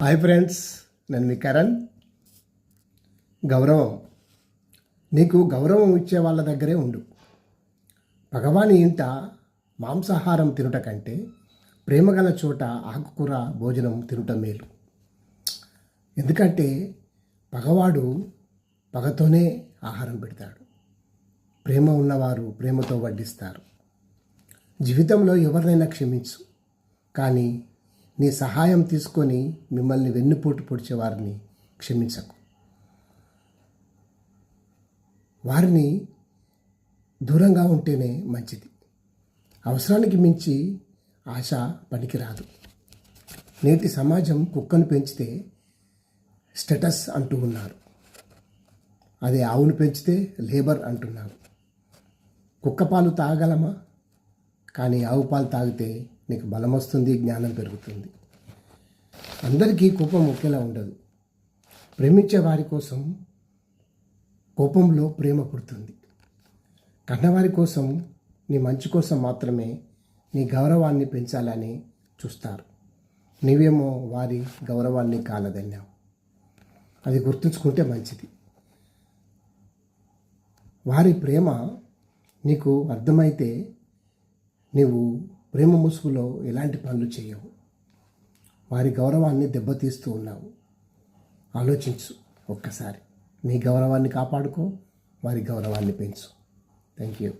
Hi friends, నేను మీ కరణ్. గౌరవం. నీకు గౌరవం ఇచ్చే వాళ్ళ దగ్గరే ఉండు. భగవాని ఇంట మాంసాహారం తినుట కంటే ప్రేమగల చోట ఆకుకూర భోజనం తినుట మేలు. ఎందుకంటే పగవాడు పగతోనే ఆహారం పెడతాడు. ప్రేమ ఉన్నవారు ప్రేమతో వడ్డిస్తారు. జీవితంలో ఎవరినైనా క్షమించు, కానీ నీ సహాయం తీసుకొని మిమ్మల్ని వెన్నుపోటు పొడిచే వారిని క్షమించకు. వారిని దూరంగా ఉంటేనే మంచిది. అవసరానికి మించి ఆశ పనికిరాదు. నేటి సమాజం కుక్కను పెంచితే స్టేటస్ అంటూ ఉన్నారు. అదే ఆవును పెంచితే లేబర్ అంటున్నారు. కుక్క పాలు తాగలమా? కానీ ఆవు పాలు తాగితే నీకు బలం వస్తుంది, జ్ఞానం పెరుగుతుంది. అందరికీ కోపం ఒకేలా ఉండదు. ప్రేమించే వారి కోసం కోపంలో ప్రేమ పుడుతుంది. కన్నవారి కోసం, నీ మంచి కోసం మాత్రమే నీ గౌరవాన్ని పెంచాలని చూస్తారు. నీవేమో వారి గౌరవాన్ని కాలదన్నావు. అది గుర్తుంచుకుంటే మంచిది. వారి ప్రేమ నీకు అర్థమైతే నీవు ప్రేమ ముసుగులో ఎలాంటి పనులు చేయవు. వారి గౌరవాన్ని దెబ్బతీస్తూ ఉన్నావు. ఆలోచించు ఒక్కసారి. నీ గౌరవాన్ని కాపాడుకో, వారి గౌరవాన్ని పెంచు. Thank you.